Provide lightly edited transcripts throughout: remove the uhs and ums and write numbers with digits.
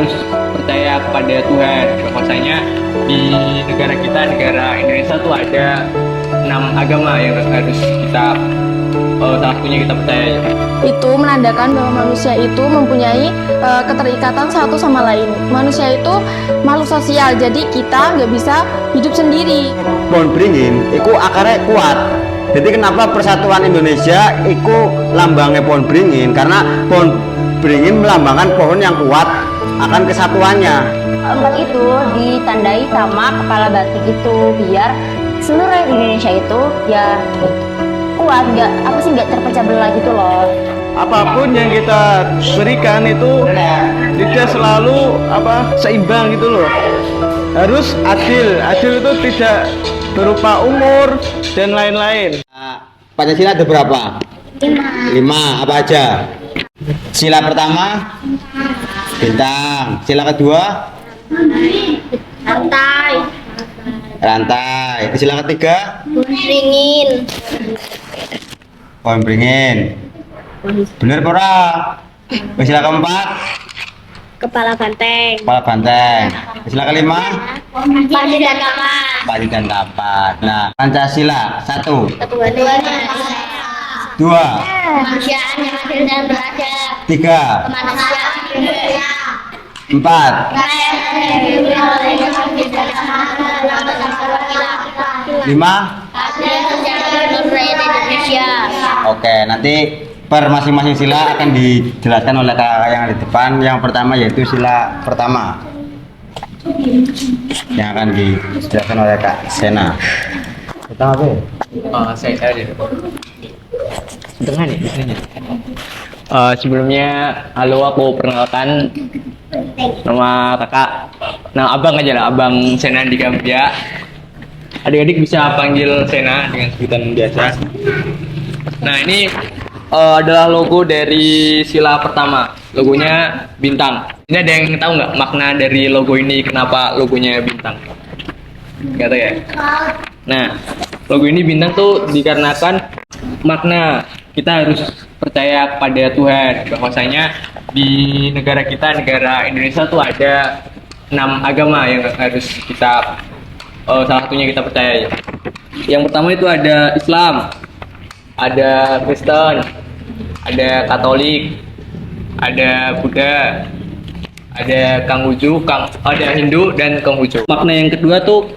harus percaya kepada Tuhan. Bahwasanya di negara kita, negara Indonesia tuh ada 6 agama yang harus kita salah satunya kita percaya. Itu menandakan bahwa manusia itu mempunyai keterikatan satu sama lain. Manusia itu makhluk sosial, jadi kita nggak bisa hidup sendiri. Pohon beringin itu akarnya kuat. Jadi kenapa persatuan Indonesia itu lambangnya pohon beringin? Karena pohon beringin melambangkan pohon yang kuat akan kesatuannya. Empat itu ditandai sama kepala batik itu biar seluruh Indonesia itu ya kuat, nggak terpecah belah gitu loh. Apapun yang kita berikan itu tidak selalu seimbang gitu loh. Harus adil. Adil itu tidak berupa umur dan lain-lain. Pancasila ada berapa? 5. Apa aja? Sila pertama bintang, sila kedua rantai, sila ketiga pohon beringin. Bener pora. Sila keempat Kepala banteng. Sila kelima Padi dan kapan. padi dan kapat. Nah, Pancasila 1, 2, Kemanusiaan yang adil dan beradab. 3, Kemanusiaan Indonesia. 4. Lima. Indonesia. Oke, nanti per masing-masing sila akan dijelaskan oleh kakak yang di depan. Yang pertama yaitu sila pertama yang akan dijelaskan oleh Kak Sena. Pertama apa? Saya di tengah nih biasanya. Sebelumnya, halo, aku perkenalkan nama kakak, nama abang aja lah, Abang Sena Andika Mulia. Adik-adik bisa panggil Sena dengan sebutan biasa. Nah, ini adalah logo dari sila pertama. Logonya bintang. Ini ada yang tahu nggak makna dari logo ini? Kenapa logonya bintang? Nggak tahu ya? Nah, logo ini bintang tuh dikarenakan makna kita harus percaya kepada Tuhan. Bahwasanya di negara kita, negara Indonesia tuh ada 6 agama yang harus kita salah satunya kita percaya. Yang pertama itu ada Islam, ada Kristen, ada Katolik, ada Buddha, ada Konghucu, ada Hindu dan Konghucu. Makna yang kedua tuh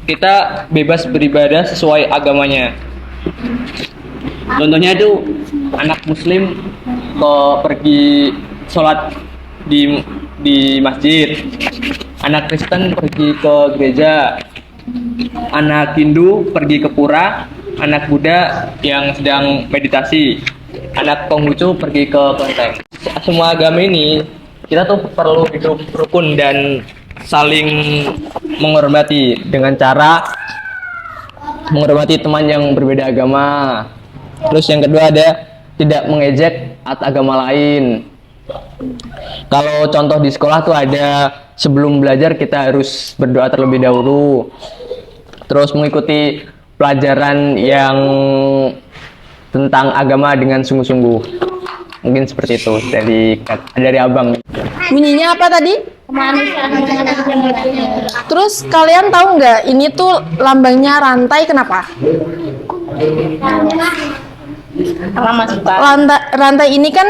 kita bebas beribadah sesuai agamanya. Contohnya itu anak Muslim pergi sholat di masjid, anak Kristen pergi ke gereja, anak Hindu pergi ke pura, anak Buddha yang sedang meditasi, anak Konghucu pergi ke kelenteng. Semua agama ini kita tuh perlu hidup rukun dan saling menghormati dengan cara menghormati teman yang berbeda agama. Terus yang kedua ada tidak mengejek agama lain. Kalau contoh di sekolah tuh ada sebelum belajar kita harus berdoa terlebih dahulu. Terus mengikuti pelajaran yang tentang agama dengan sungguh-sungguh. Mungkin seperti itu dari abang. Bunyinya apa tadi? Terus kalian tahu nggak ini tuh lambangnya rantai, kenapa? Rantai ini kan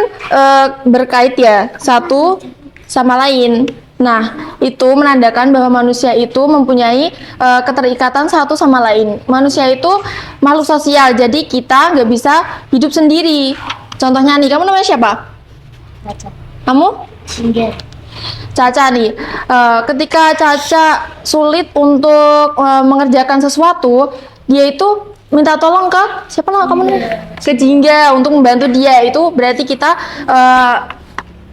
berkait ya satu sama lain. Nah, itu menandakan bahwa manusia itu mempunyai keterikatan satu sama lain. Manusia itu makhluk sosial, jadi kita nggak bisa hidup sendiri. Contohnya nih, kamu namanya siapa? Caca. Kamu? Caca nih. Ketika Caca sulit untuk mengerjakan sesuatu, dia itu minta tolong ke siapa lah kamu nih? Ke Jingga untuk membantu dia. Itu berarti kita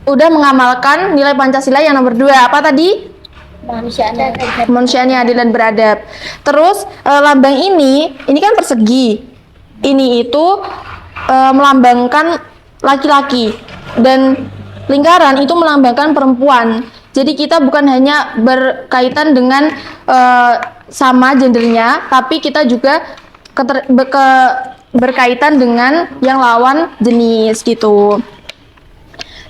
udah mengamalkan nilai Pancasila yang nomor 2. Apa tadi? Kemanusiaan yang adil dan beradab. Terus lambang ini kan persegi. Ini itu melambangkan laki-laki dan lingkaran itu melambangkan perempuan. Jadi kita bukan hanya berkaitan dengan sama gendernya, tapi kita juga berkaitan dengan yang lawan jenis gitu.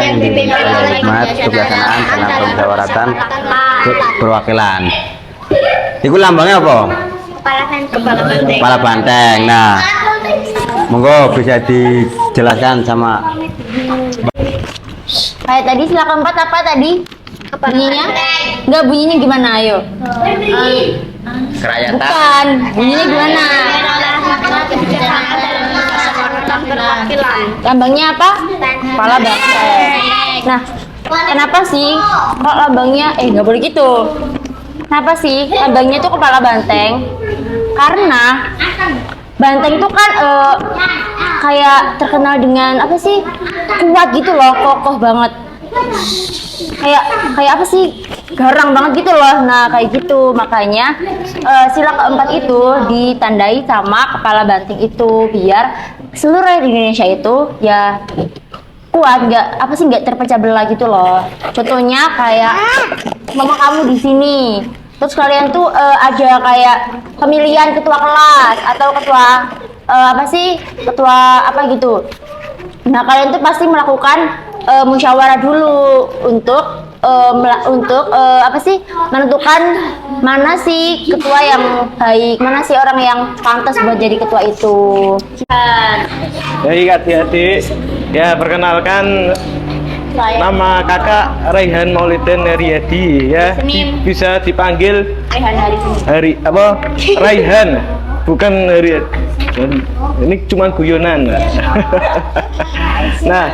yang dipimpin oleh hikmat, kebijaksanaan, dan kemusyawaratan perwakilan. Iku lambangnya apa? Kepala banteng. Nah, monggo bisa dijelaskan sama Kayak tadi sila keempat apa tadi? Bunyinya? Enggak, bunyinya gimana ayo? Kerakyatan. Bukan, bunyinya gimana? Lambangnya apa? Kepala banteng. Nah, kenapa sih kok lambangnya nggak boleh gitu? Kenapa sih lambangnya tuh kepala banteng? Karena banteng itu kan kayak terkenal dengan apa sih? Kuat gitu loh, kokoh banget. Kayak apa sih? Garang banget gitu loh. Nah, kayak gitu. Makanya sila keempat itu ditandai sama kepala banteng itu biar seluruh rakyat Indonesia itu ya kuat, nggak terpecah belah gitu loh. Contohnya kayak mama kamu di sini. Terus kalian tuh ada kayak pemilihan ketua kelas atau ketua ketua apa gitu. Nah, kalian tuh pasti melakukan musyawarah dulu untuk menentukan mana sih ketua yang baik, mana sih orang yang pantas buat jadi ketua itu. Baik adik-adik, ya perkenalkan nama kakak Raihan Mauliden Riyadi ya, bisa dipanggil Raihan, bukan Riyadi. Ini cuma guyonan. Nah,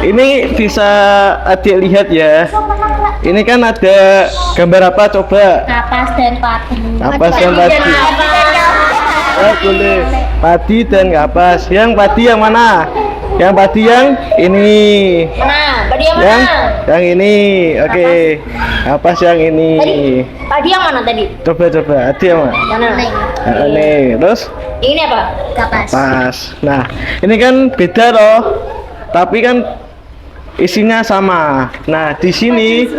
ini bisa adik lihat ya. Ini kan ada gambar apa coba? Kapas dan padi. Kapas dan padi. Oh, boleh. Padi dan kapas. Yang padi yang mana? Yang padi yang ini. Mana? Padi yang mana? Yang ini. Oke. Kapas yang ini. Padi yang mana tadi? Coba adik yang mana? Mana? Ini. Terus? Ini apa? Kapas. Pas. Nah, ini kan beda loh. Tapi kan isinya sama. Nah, di sini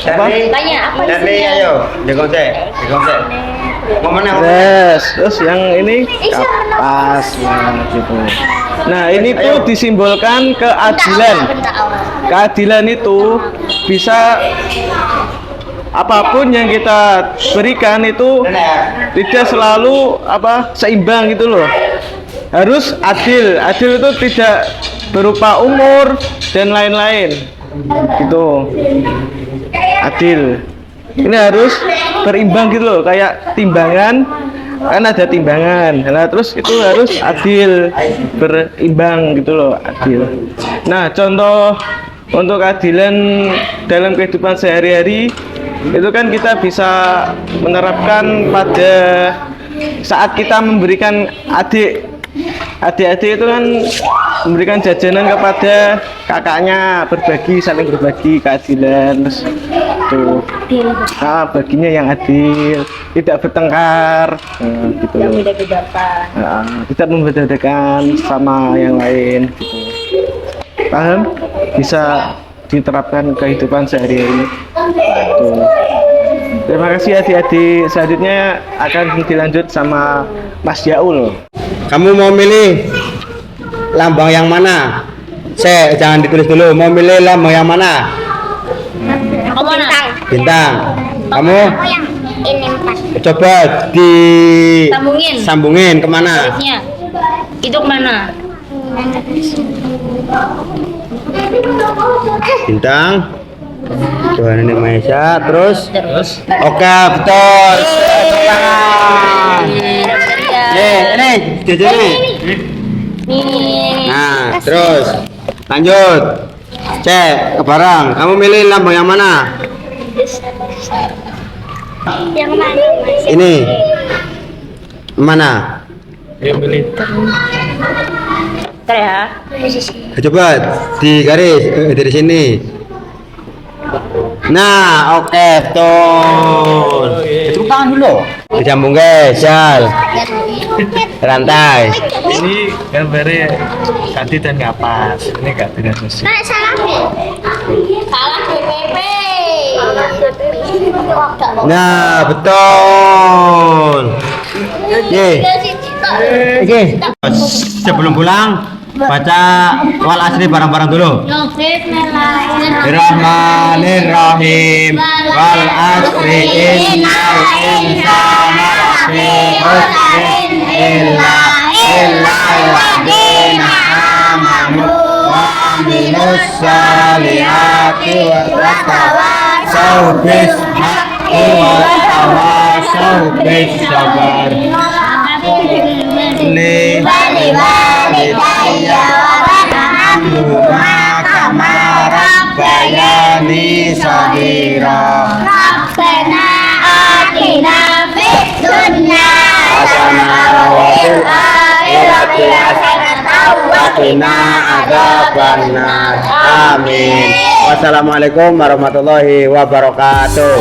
apa? Tanya apa di sini? ayo, dikonsep. Yes. Terus yang ini kapas. Nah, gitu. Nah, ini tuh disimbolkan keadilan. Keadilan itu bisa apapun yang kita berikan itu tidak selalu seimbang gitu loh. Harus adil. Adil itu tidak berupa umur dan lain-lain. Gitu. Adil. ini harus berimbang gitu loh, kayak timbangan kan ada timbangan. Nah, terus itu harus adil, berimbang gitu loh, adil. Nah, contoh untuk keadilan dalam kehidupan sehari-hari itu kan kita bisa menerapkan pada saat kita memberikan adik-adik itu kan memberikan jajanan kepada kakaknya, saling berbagi keadilan, terus tuh baginya yang adil, tidak bertengkar, gitu loh. Tidak membeda-bedakan sama yang lain, gitu. Paham? Bisa diterapkan kehidupan sehari-hari. Tuh. Terima kasih adik-adik. Selanjutnya akan dilanjut sama Mas Yaul. Kamu mau milih lambang yang mana? Jangan ditulis dulu. Mau milih lambang yang mana? Bintang. Kamu? Ini 4. Coba sambungin kemana? Itu kemana? Bintang. Tuhan ini Maha Esa. Terus? Oke, betul. Ini jajan nih. Nah, terus lanjut. Cek ke barang. Kamu milih lambang yang mana? Yang mana? Ini. Mana? Ya. Coba di garis dari sini. Nah, oke, betul. Tepuk tangan dulu. Disambung guys, jal. Rantai. Ini gambarnya Kadi dan Kapas. Ini Kadi dan Susi. Salah BPP. Nah, betul. Oke. Sebelum pulang, baca wal asri bareng-bareng dulu. Bismillahirrahmanirrahim. Wal asri innal insana lafi khusrin illa alladziina amanu wa amilus solihati wa tawassaw bis haqqi wa tawassaw bis sabar. Li walidayya wa kama rabbayani shaghira. Rabbana atina fid dunya Hasanah wa fil akhirati hasanah wa qina adzabannar. Amin. Wassalamualaikum warahmatullahi wabarakatuh.